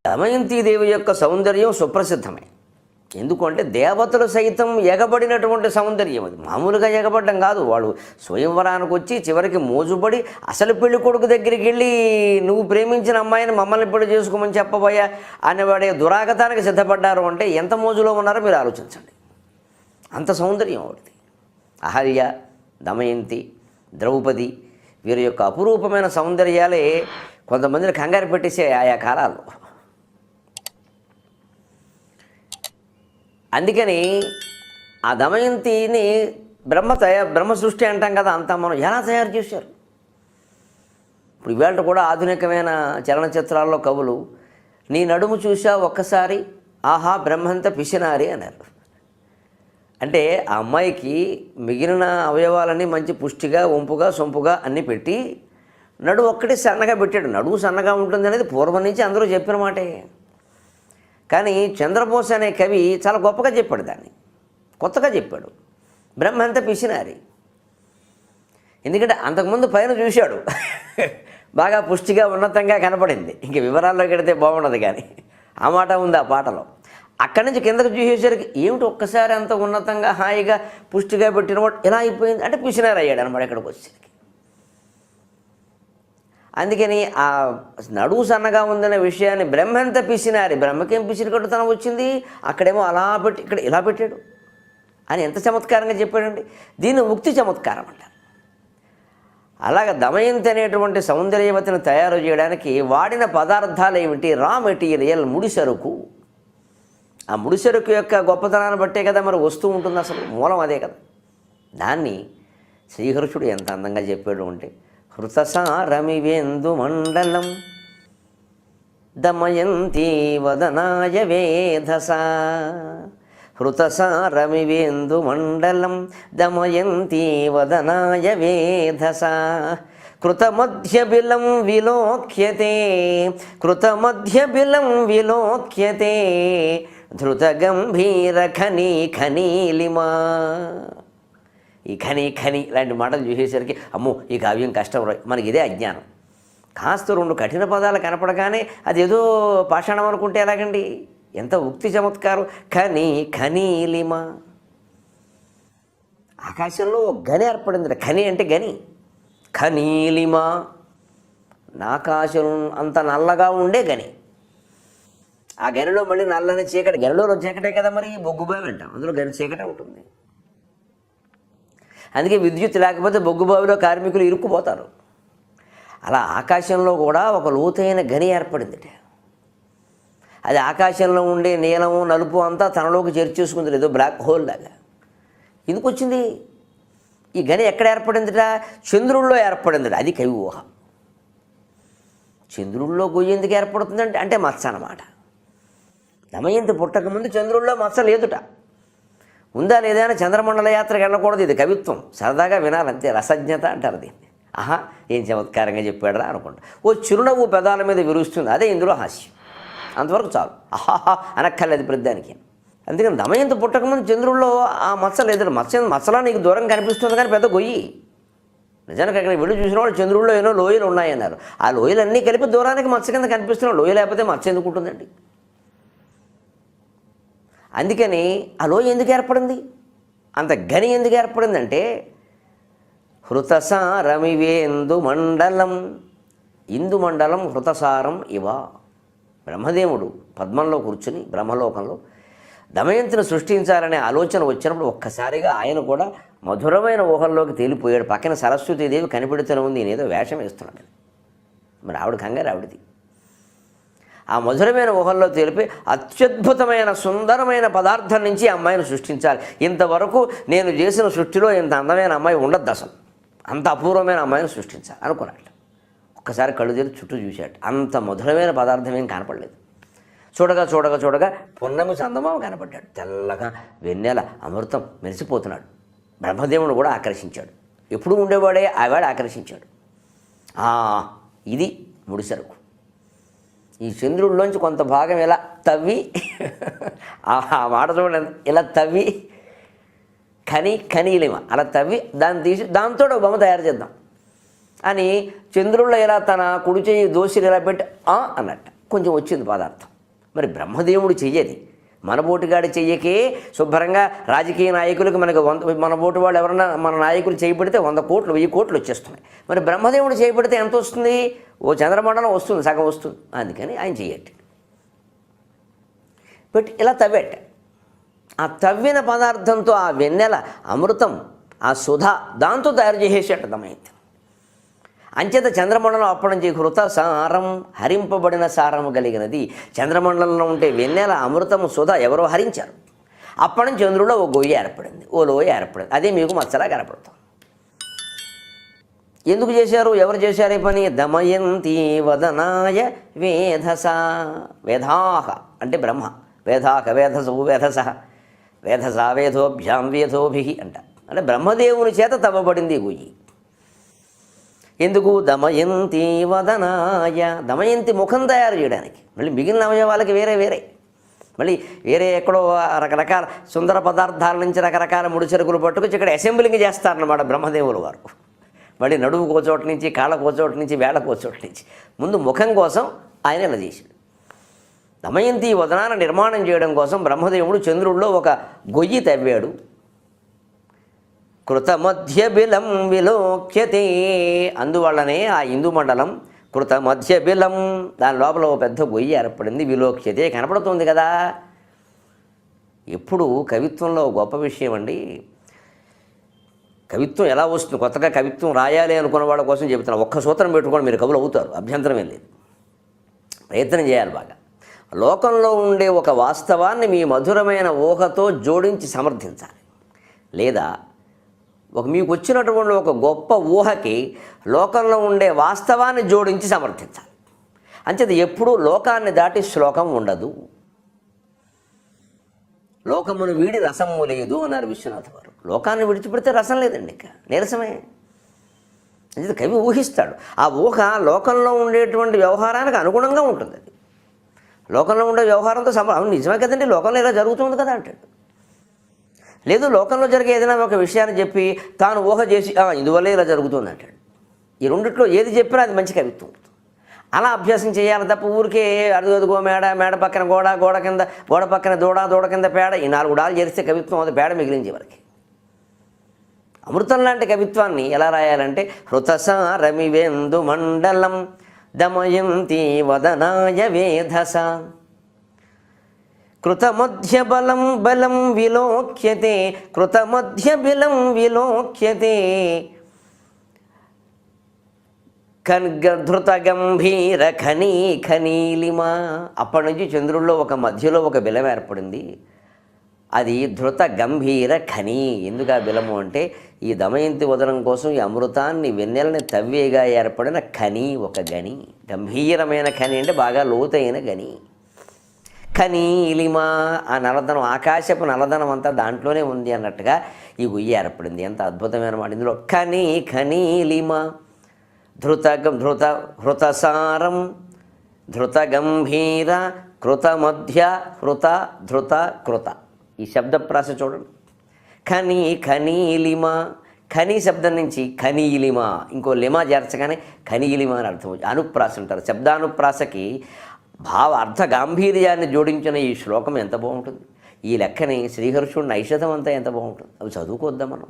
దమయంతీదేవి యొక్క సౌందర్యం సుప్రసిద్ధమే. ఎందుకంటే దేవతలు సైతం ఎగబడినటువంటి సౌందర్యం అది. మామూలుగా ఎగబడ్డం కాదు, వాడు స్వయంవరానికి వచ్చి చివరికి మోజుపడి అసలు పెళ్లి కొడుకు దగ్గరికి వెళ్ళి నువ్వు ప్రేమించిన అమ్మాయిని మమ్మల్ని పెళ్లి చేసుకోమని చెప్పబోయా అనేవాడే దురాగతానికి సిద్ధపడ్డారు అంటే ఎంత మోజులో ఉన్నారో మీరు ఆలోచించండి. అంత సౌందర్యం వాడిది. అహల్య, దమయంతి, ద్రౌపది వీరి యొక్క అపురూపమైన సౌందర్యాలే కొంతమందిని కంగారు పెట్టేసే ఆయా కాలాల్లో. అందుకని ఆ దమయంతిని బ్రహ్మ సృష్టి అంటాం కదా, అంతా మనం ఎలా తయారు చేశారు. ఇప్పుడు ఇవాళ కూడా ఆధునికమైన చలనచిత్రాల్లో కవులు నీ నడుము చూసా ఒక్కసారి ఆహా బ్రహ్మంత పిసినారి అన్నారు. అంటే ఆ అమ్మాయికి మిగిలిన అవయవాలన్నీ మంచి పుష్టిగా వంపుగా సొంపుగా అన్నీ పెట్టి నడుము ఒక్కటి సన్నగా పెట్టాడు. నడుము సన్నగా ఉంటుంది అనేది పూర్వం నుంచి అందరూ చెప్పిన మాటే. కానీ చంద్రబోస్ అనే కవి చాలా గొప్పగా చెప్పాడు, దాన్ని కొత్తగా చెప్పాడు, బ్రహ్మంత పిసినారి. ఎందుకంటే అంతకుముందు పైన చూశాడు బాగా పుష్టిగా ఉన్నతంగా కనపడింది. ఇంక వివరాల్లోకి వెడితే బాగుండదు, కానీ ఆ మాట ఉంది ఆ పాటలో. అక్కడి నుంచి కిందకు చూసేసరికి ఏమిటి ఒక్కసారి అంత ఉన్నతంగా హాయిగా పుష్టిగా పెట్టినవాడు ఎలా అయిపోయింది అంటే పిసినారి అయ్యాడు అనమాట ఇక్కడికి వచ్చేసరికి. అందుకని ఆ నడువు సన్నగా ఉందనే విషయాన్ని బ్రహ్మంత పిసినారి, బ్రహ్మకేం పిసిరి కట్టుతనం వచ్చింది, అక్కడేమో అలా పెట్టి ఇక్కడ ఇలా పెట్టాడు అని ఎంత చమత్కారంగా చెప్పాడండి. దీన్ని ఉక్తి చమత్కారం అంటారు. అలాగ దమయంతి అనేటువంటి సౌందర్యవతిని తయారు చేయడానికి వాడిన పదార్థాలు ఏమిటి? రా మెటీరియల్, ముడిసరుకు. ఆ ముడిసరుకు యొక్క గొప్పతనాన్ని బట్టే కదా మరి వస్తూ ఉంటుంది, అసలు మూలం అదే కదా. దాన్ని శ్రీహర్షుడు ఎంత అందంగా చెప్పాడు అంటే, హృతసారమివేందు మండలం దమయంతి వదనాయ వేధస. హృతసారమివేందు మండలం దమయంతి వదనాయ వేధస. కృతమధ్యబిలం విలోక్యతే, కృతమధ్యబిలం విలోక్యతే ధృతగంభీర ఖనీ ఖనీలిమా. ఈ ఖని ఖని లాంటి మాటలు చూసేసరికి అమ్మో ఈ కావ్యం కష్టం, మనకి ఇదే అజ్ఞానం. కాస్త రెండు కఠిన పదాలు కనపడగానే అదేదో పాషాణం అనుకుంటే ఎలాగండి? ఎంత ఉక్తి చమత్కారం. ఖని ఖనీలిమ. ఆకాశంలో గని ఏర్పడింది. ఖని అంటే గని. ఖనీలిమ ఆకాశం అంత నల్లగా ఉండే గని. ఆ గనిలో మళ్ళీ నల్లని చీకటి, గనిలో చీకటే కదా మరి బొగ్గుబావి అంటాం, అందులో గని చీకటే ఉంటుంది. అందుకే విద్యుత్ లేకపోతే బొగ్గుబావిలో కార్మికులు ఇరుక్కుపోతారు. అలా ఆకాశంలో కూడా ఒక లోతైన గని ఏర్పడింది. అది ఆకాశంలో ఉండే నీలము నలుపు అంతా తనలోకి చేర్చేసుకుంది, ఏదో బ్లాక్ హోల్ లాగా. ఎందుకు వచ్చింది ఈ గని? ఎక్కడ ఏర్పడిందిట? చంద్రుల్లో ఏర్పడింది. అది కవి ఊహ. చంద్రుల్లో గొయ్యి ఎందుకు ఏర్పడుతుందంటే అంటే మత్స అన్నమాట. దమయంతి పుట్టకముందు చంద్రుల్లో మత్స లేదుట. ఉందా లేదా అని చంద్రమండల యాత్రకు వెళ్ళకూడదు. ఇది కవిత్వం, సరదాగా వినాలంతే, రసజ్ఞత అంటారు దీన్ని. ఆహా ఏం చమత్కారంగా చెప్పాడరా అనుకుంటా. ఓ చిరునవ్వు పెదాల మీద విరుస్తుంది, అదే ఇందులో హాస్యం. అంతవరకు చాలు, ఆహాహా అనక్కర్లేదు ప్రతిదానికి. అందుకని దమయంతి పుట్టకముందు చంద్రుల్లో ఆ మత్స లేదు. మత్సలా నీకు దూరం కనిపిస్తుంది కానీ పెద్ద గొయ్యి. నిజానికి అక్కడ వెళ్ళి చూసిన వాళ్ళు చంద్రుల్లో ఏమో లోయలు ఉన్నాయన్నారు. ఆ లోయలన్నీ కలిపి దూరానికి మత్స కింద కనిపిస్తున్నాయి. లోయ లేకపోతే మత్స ఎందుకు ఉంటుందండి? అందుకని ఆ లోయ ఎందుకు ఏర్పడింది, అంత గని ఎందుకు ఏర్పడిందంటే హృతసారమివేందు మండలం. ఇందు మండలం హృతసారం ఇవ. బ్రహ్మదేవుడు పద్మంలో కూర్చుని బ్రహ్మలోకంలో దమయంతిని సృష్టించాలనే ఆలోచన వచ్చినప్పుడు ఒక్కసారిగా ఆయన కూడా మధురమైన ఊహల్లోకి తేలిపోయాడు. పక్కన సరస్వతీదేవి కనిపెడుతూనే ఉంది, నేనేదో వేషం వేస్తున్నాడు. మరి ఆవిడ కంగారు ఆవిడది. ఆ మధురమైన ఊహల్లో తేలిపి అత్యద్భుతమైన సుందరమైన పదార్థం నుంచి అమ్మాయిని సృష్టించాలి. ఇంతవరకు నేను చేసిన సృష్టిలో ఇంత అందమైన అమ్మాయి ఉండద్దు, అసలు అంత అపూర్వమైన అమ్మాయిని సృష్టించాలి అనుకున్నాడు. ఒక్కసారి కళ్ళు తెరిచి చుట్టూ చూశాడు. అంత మధురమైన పదార్థం ఏం కనపడలేదు. చూడగా చూడగా చూడగా పున్నమి చందమామ కనపడ్డాడు. తెల్లగా వెన్నెల అమృతం మెరిసిపోతున్నాడు. బ్రహ్మదేవుడు కూడా ఆకర్షించాడు. ఎప్పుడు ఉండేవాడే ఆవిడ ఆకర్షించాడు. ఇది ముడిసరుకు. ఈ చంద్రుడిలోంచి కొంత భాగం ఇలా తవ్వి, ఆ మాట చూడండి, ఇలా తవ్వి ఖనీలిమ అలా తవ్వి దాన్ని తీసి దాంతో బొమ్మ తయారు చేద్దాం అని చంద్రుల్లో ఇలా తన కుడి చేయి దోషిని ఇలా పెట్టి అన్నట్టు కొంచెం వచ్చింది పదార్థం. మరి బ్రహ్మదేవుడు చెయ్యది. మనబోటిగాడి చెయ్యకే శుభ్రంగా రాజకీయ నాయకులకు మనకు మన బోటి వాళ్ళు ఎవరన్నా మన నాయకులు చేయబడితే 100 కోట్లు 1000 కోట్లు వచ్చేస్తున్నాయి. మరి బ్రహ్మదేవుడు చేయబడితే ఎంత వస్తుంది? ఓ చంద్రమండలం వస్తుంది, సగం వస్తుంది. అందుకని ఆయన చెయ్యట పెట్టి ఇలా తవ్వేట. ఆ తవ్విన పదార్థంతో ఆ వెన్నెల అమృతం, ఆ సుధ దాంతో తయారు చేసేసేట దమయంతి. అంచేత చంద్రమండలం అప్పటి నుంచి హృత సారం, హరింపబడిన సారము కలిగినది. చంద్రమండలంలో ఉంటే వెన్నెల అమృతము సుధ ఎవరో హరించారు. అప్పటి నుంచి చంద్రుడిలో ఓ గొయ్యి ఏర్పడింది, ఓ లోయ ఏర్పడింది. అదే మీకు మచ్చలా కనపడుతుంది. ఎందుకు చేశారు? ఎవరు చేశారు ఈ పని? దమయంతి వదనాయ వేధస. వేధాహ అంటే బ్రహ్మ, వేధాహ వేధసో వేధస, వేధస వేధోభ్యాం వేధోభి అంటే బ్రహ్మదేవుని చేత తవ్వబడింది ఈ గొయ్యి. ఎందుకు? దమయంతి వదనాయ, దమయంతి ముఖం తయారు చేయడానికి. మళ్ళీ మిగిలిన అవయవాలకి వేరే వేరే, మళ్ళీ వేరే ఎక్కడో రకరకాల సుందర పదార్థాల నుంచి రకరకాల ముడిచెరుకులు పట్టుకొచ్చి ఇక్కడ అసెంబ్లింగ్ చేస్తారన్నమాట బ్రహ్మదేవుల వారు. మళ్ళీ నడుము కోచోటి నుంచి, కాళ్ళ కోచోటి నుంచి, వేళ కోచోటి నుంచి. ముందు ముఖం కోసం ఆయన ఇలా చేశాడు. దమయంతి వదనాన్ని నిర్మాణం చేయడం కోసం బ్రహ్మదేవుడు చంద్రుడిలో ఒక గొయ్యి తవ్వాడు. కృతమధ్య బిలం విలోక్యతే, అందువల్లనే ఆ ఇందు మండలం కృతమధ్య బిలం, దాని లోపల ఒక పెద్ద గొయ్యి ఏర్పడింది. విలోక్యతే కనపడుతుంది కదా. ఎప్పుడు కవిత్వంలో గొప్ప విషయం అండి. కవిత్వం ఎలా వస్తుంది? కొత్తగా కవిత్వం రాయాలి అనుకున్న వాళ్ళ కోసం చెబుతున్నాను. ఒక్క సూత్రం పెట్టుకొని మీరు కవులు అవుతారు, అభ్యంతరం ఏం లేదు. ప్రయత్నం చేయాలి బాగా. లోకంలో ఉండే ఒక వాస్తవాన్ని మీ మధురమైన ఊహతో జోడించి సమర్థించాలి. లేదా మీకు వచ్చినటువంటి ఒక గొప్ప ఊహకి లోకంలో ఉండే వాస్తవాన్ని జోడించి సమర్థించాలి. అంచేది ఎప్పుడూ లోకాన్ని దాటి శ్లోకం ఉండదు. లోకమును వీడి రసము లేదు అన్నారు విశ్వనాథ వారు. లోకాన్ని విడిచిపెడితే రసం లేదండి, ఇంకా నీరసమే. అంచేది కవి ఊహిస్తాడు. ఆ ఊహ లోకంలో ఉండేటువంటి వ్యవహారానికి అనుగుణంగా ఉంటుంది. అది లోకంలో ఉండే వ్యవహారంతో నిజమే కదండి, లోకంలో ఇలా జరుగుతుంది కదా అంటాడు. లేదు లోకంలో జరిగే ఏదైనా ఒక విషయాన్ని చెప్పి తాను ఊహ చేసి ఇందువల్లే ఇలా జరుగుతుంది అంటాడు. ఈ రెండిట్లో ఏది చెప్పినా అది మంచి కవిత్వం. అలా అభ్యాసం చేయాలి తప్ప ఊరికే అడుగదుగో మేడ, మేడ పక్కన గోడ, గోడ కింద గోడ పక్కన దూడ, దూడ కింద పేడ, ఈ 4 డాలు చేస్తే కవిత్వం అది పేడ మిగిలించే వరకు. అమృతం లాంటి కవిత్వాన్ని ఎలా రాయాలంటే హృతసారమివేందు మండలం దమయంతి వదనాయ వేధస కృతమధ్య బలం బలం విలోక్యతే, కృతమధ్య బిలం విలోక్యతే ధృత గంభీర ఖనీ ఖనీలిమ. అప్పటి నుంచి చంద్రుల్లో ఒక మధ్యలో ఒక బిలం ఏర్పడింది. అది ధృత గంభీర ఖనీ. ఎందుకు ఆ బిలము అంటే ఈ దమయంతి వదనం కోసం ఈ అమృతాన్ని వెన్నెలని తవ్వేగా ఏర్పడిన ఖని, ఒక గని. గంభీరమైన ఖని అంటే బాగా లోతైన గని. ఖనీలిమ, ఆ నల్లధనం, ఆకాశపు నల్లధనం అంతా దాంట్లోనే ఉంది అన్నట్టుగా ఈ గొయ్యి ఏర్పడింది. ఎంత అద్భుతమైన మాట ఇందులో. ఖనీ ఖనీలిమ హృతసారం ధృత గంభీర కృత మధ్య హృత ధృత కృత. ఈ శబ్దప్రాస చూడండి. ఖనీ ఖనీలిమ, ఖనీ శబ్దం నుంచి ఖనీలిమ, ఇంకో లిమ చేర్చగానే ఖనీలిమ అని అర్థం. అనుప్రాస అంటారు. శబ్దానుప్రాసకి అర్థ గాంభీర్యాన్ని జోడించిన ఈ శ్లోకం ఎంత బాగుంటుంది. ఈ లెక్కని శ్రీహర్షుడిని ఐషధం అంతా ఎంత బాగుంటుంది. అవి చదువుకోద్దాం మనం.